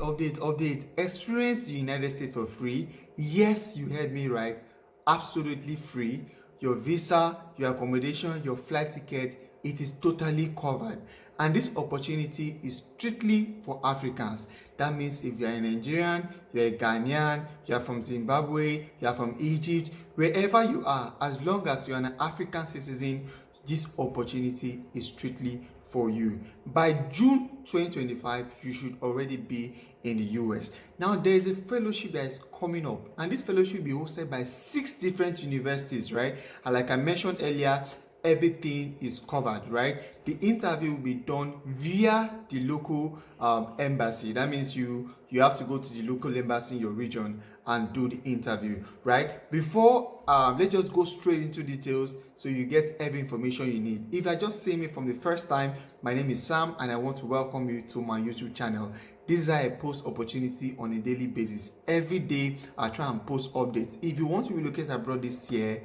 update. Experience the United States for free. Yes, you heard me right. Absolutely free. Your visa, your accommodation, your flight ticket, it is totally covered. And this opportunity is strictly for Africans. That means if you are a Nigerian, you're a Ghanaian, you are from Zimbabwe, you are from Egypt, wherever you are, as long as you are an African citizen, this opportunity is strictly for you. By June 2025, you should already be in the US. Now, there is a fellowship that is coming up, and this fellowship will be hosted by 6 different universities, right? And like I mentioned earlier, everything is covered, right? The interview will be done via the local embassy. That means you have to go to the local embassy in your region and do the interview, right? Before let's just go straight into details so you get every information you need. If you're just seeing me from the first time, my name is Sam and I want to welcome you to my YouTube channel. This is how I post opportunity on a daily basis. Every day I try and post updates. If you want to relocate abroad this year,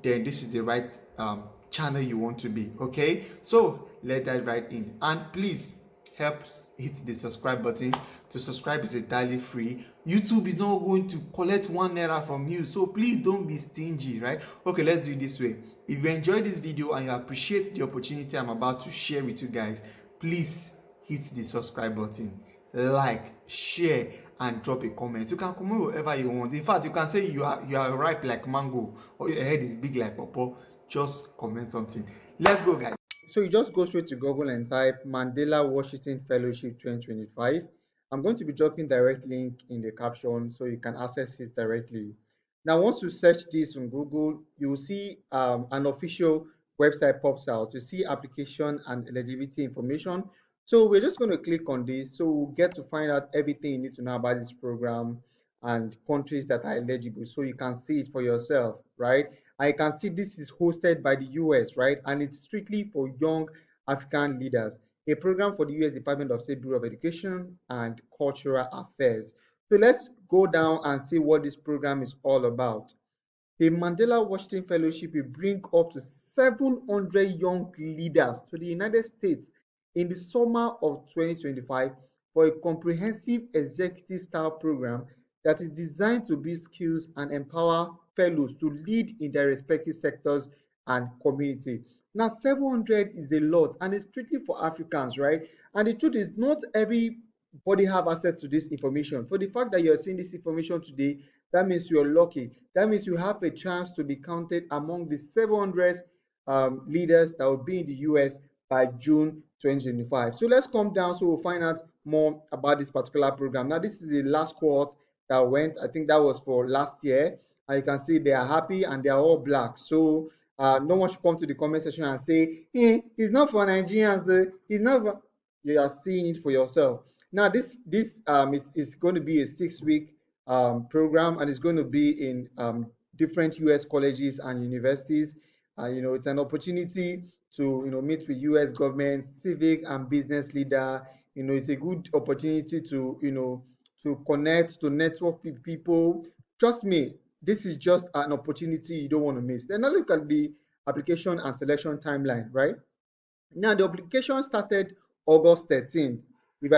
then this is the right channel you want to be. Okay, so let's dive right in, and please help hit the subscribe button. To subscribe is entirely free. YouTube is not going to collect ₦1 from you, so please don't be stingy, right? Okay, let's do it this way. If you enjoyed this video and you appreciate the opportunity I'm about to share with you guys, please hit the subscribe button, like, share, and drop a comment. You can comment whatever you want. In fact, you can say you are ripe like mango, or your head is big like pawpaw. Just comment something. Let's go, guys. So you just go straight to Google and type Mandela Washington Fellowship 2025. I'm going to be dropping direct link in the caption so you can access it directly. Now, once you search this on Google, you will see an official website pops out. You see application and eligibility information. So we're just going to click on this. So we'll get to find out everything you need to know about this program and countries that are eligible, so you can see it for yourself, right? I can see this is hosted by the US, right? And it's strictly for young African leaders, a program for the US Department of State Bureau of Education and Cultural Affairs. So let's go down and see what this program is all about. The Mandela Washington Fellowship will bring up to 700 young leaders to the United States in the summer of 2025 for a comprehensive executive style program that is designed to build skills and empower fellows to lead in their respective sectors and community. Now, 700 is a lot, and it's strictly for Africans, right? And the truth is, not everybody have access to this information. For the fact that you're seeing this information today, that means you're lucky. That means you have a chance to be counted among the 700 leaders that will be in the US by June 2025. So let's come down so we'll find out more about this particular program. Now, this is the last cohort that went. I think that was for last year. And you can see they are happy and they are all black. So no one should come to the comment section and say, hey, it's not for Nigerians. It's not for... You are seeing it for yourself. Now, this is going to be a 6-week program, and it's going to be in different US colleges and universities. It's an opportunity to meet with US government, civic and business leader. It's a good opportunity to to connect, to network with people. Trust me, this is just an opportunity you don't want to miss. Then now look at the application and selection timeline, right? Now the application started August 13th. If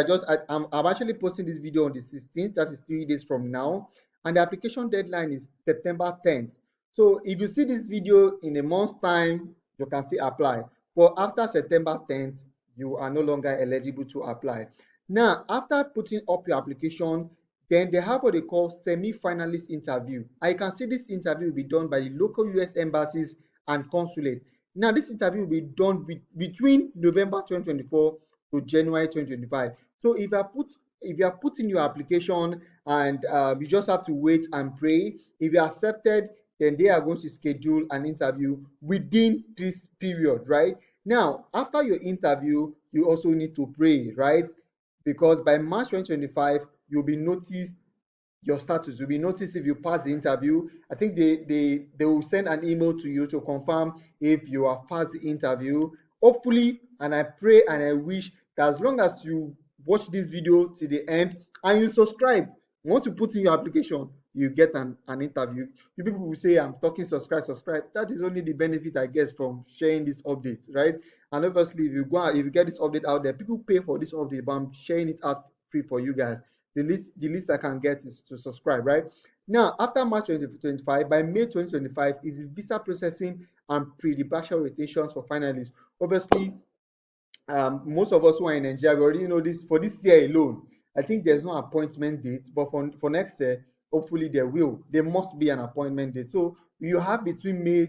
I'm actually posting this video on the 16th, that is 3 days from now, and the application deadline is September 10th. So if you see this video in a month's time, you can still apply. But after September 10th, you are no longer eligible to apply. Now, after putting up your application, then they have what they call semi-finalist interview. I can see this interview will be done by the local US embassies and consulates. Now, this interview will be done between November 2024 to January 2025. So if you are putting your application, and you just have to wait and pray. If you are accepted, then they are going to schedule an interview within this period, right? Now, after your interview, you also need to pray, right? Because by March 2025, you'll be noticed, your status will be noticed if you pass the interview. I think they will send an email to you to confirm if you have passed the interview. Hopefully, and I pray and I wish that as long as you watch this video to the end and you subscribe, once you put in your application, you get an interview. You people will say, I'm talking subscribe. That is only the benefit I get from sharing these updates, right? And obviously, if you get this update out there, people pay for this update, but I'm sharing it out free for you guys. The least I can get is to subscribe, right? Now, after March 2025, by May 2025 is visa processing and pre-departure rotations for finalists. Obviously, most of us who are in Nigeria, we already know this for this year alone. I think there's no appointment date, but for next year, hopefully there will. There must be an appointment date. So you have between May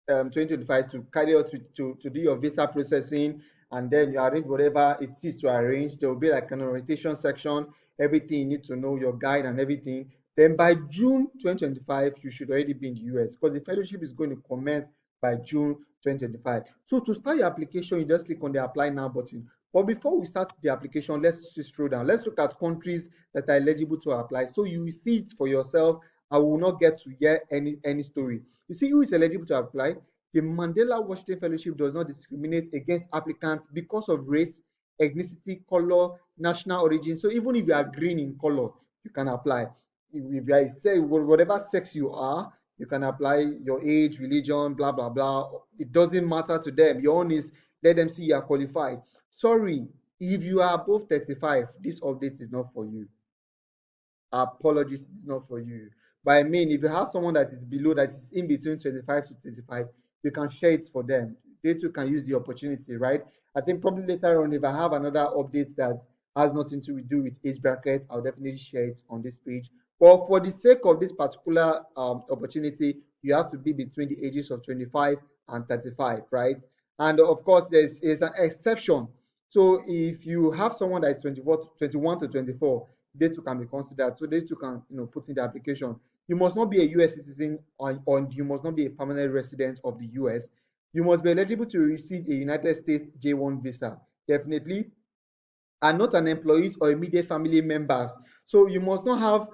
2025 to carry out to do your visa processing, and then you arrange whatever it is to arrange. There will be like an orientation section, everything you need to know, your guide and everything. Then by June 2025, you should already be in the US because the fellowship is going to commence by June 2025. So to start your application, you just click on the apply now button. But before we start the application, let's just scroll down. Let's look at countries that are eligible to apply. So you will see it for yourself. I will not get to hear any story. You see who is eligible to apply? The Mandela Washington Fellowship does not discriminate against applicants because of race, ethnicity, color, national origin. So even if you are green in color, you can apply. If you are say whatever sex you are, you can apply. Your age, religion, blah blah blah. It doesn't matter to them. Your own is let them see you are qualified. Sorry, if you are above 35, this update is not for you. Apologies, it's not for you. But I mean, if you have someone that is below, that is in between 25 to 35, you can share it for them. They too can use the opportunity, right? I think probably later on, if I have another update that has nothing to do with age bracket, I'll definitely share it on this page. But for the sake of this particular opportunity, you have to be between the ages of 25 and 35, right? And of course, is an exception. So if you have someone that is 21 to 24, they too can be considered. So they too can, put in the application. You must not be a US citizen, or you must not be a permanent resident of the US. You must be eligible to receive a United States J1 visa. Definitely, are not an employees or immediate family members. So you must not have,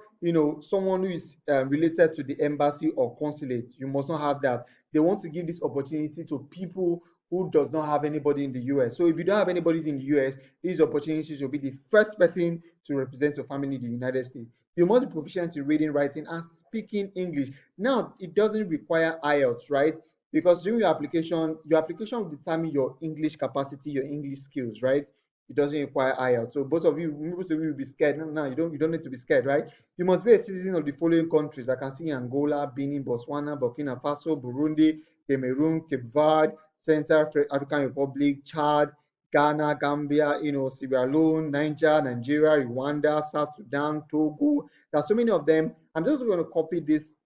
someone who is related to the embassy or consulate. You must not have that. They want to give this opportunity to people who does not have anybody in the US. So if you don't have anybody in the US, this opportunity to be the first person to represent your family in the United States. You must be proficient in reading, writing, and speaking English. Now, it doesn't require IELTS, right? Because during your application will determine your English capacity, your English skills, right? It doesn't require IELTS. So most of you will be scared. No, you don't need to be scared, right? You must be a citizen of the following countries. I can see Angola, Benin, Botswana, Burkina Faso, Burundi, Cameroon, Cape Verde, Central African Republic, Chad, Ghana, Gambia, Sierra Leone, Nigeria, Rwanda, South Sudan, Togo. There are so many of them. I'm just going to copy these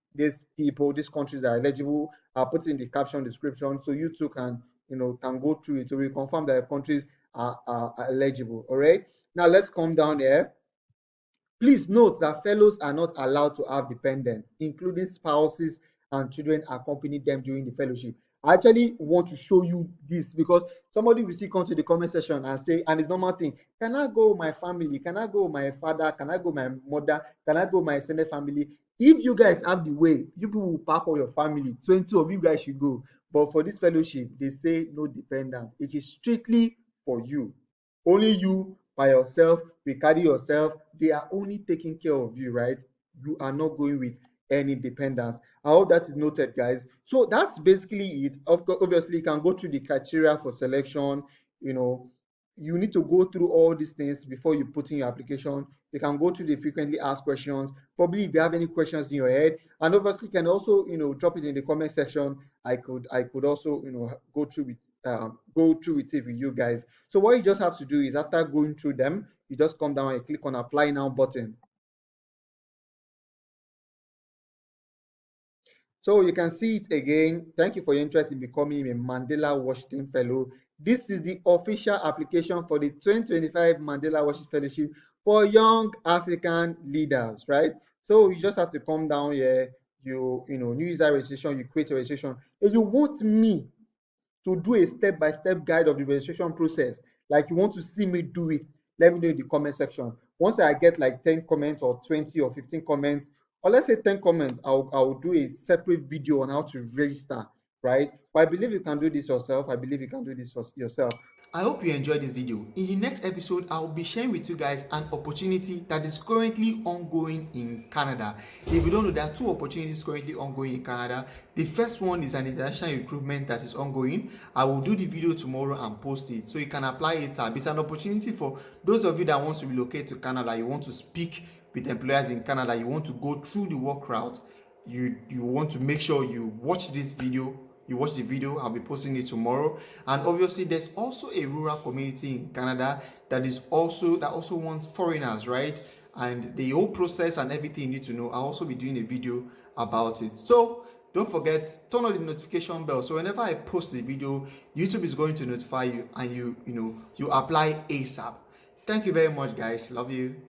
people, these countries that are eligible. I'll put in the caption description so you too can go through it. So we confirm that the countries are eligible. All right. Now let's come down here. Please note that fellows are not allowed to have dependents, including spouses and children accompany them during the fellowship. I actually want to show you this because somebody will still come to the comment section and say, and it's normal thing, can I go with my family? Can I go with my father? Can I go with my mother? Can I go with my extended family? If you guys have the way, you people will pack all your family. 20 of you guys should go. But for this fellowship, they say no dependent. It is strictly for you. Only you by yourself, you carry yourself. They are only taking care of you, right? You are not going with any dependent. I hope that is noted, guys. So that's basically it. Obviously, you can go through the criteria for selection. You know, you need to go through all these things before you put in your application. You can go through the frequently asked questions. Probably if you have any questions in your head, and obviously you can also drop it in the comment section. I could also go through with it with you guys. So what you just have to do is after going through them, you just come down and click on apply now button. So you can see it again. Thank you for your interest in becoming a Mandela Washington Fellow. This is the official application for the 2025 Mandela Washington Fellowship for young African leaders, right? So you just have to come down here, new user registration, you create a registration. If you want me to do a step-by-step guide of the registration process, like you want to see me do it, let me know in the comment section. Once I get like 10 comments or 20 or 15 comments, or let's say 10 comments, I'll do a separate video on how to register, right? But I believe you can do this yourself. I believe you can do this for yourself. I hope you enjoyed this video. In the next episode, I will be sharing with you guys an opportunity that is currently ongoing in Canada. If you don't know, there are two opportunities currently ongoing in Canada. The first one is an international recruitment that is ongoing. I will do the video tomorrow and post it, so you can apply it. It's an opportunity for those of you that want to relocate to Canada, you want to speak with employers in Canada, you want to go through the work route, you want to make sure you watch this video. You watch the video, I'll be posting it tomorrow. And obviously there's also a rural community in Canada that also wants foreigners, right? And the whole process and everything you need to know, I'll also be doing a video about it. So don't forget, turn on the notification bell, so whenever I post the video, YouTube is going to notify you, and you apply ASAP. Thank you very much, guys. Love you.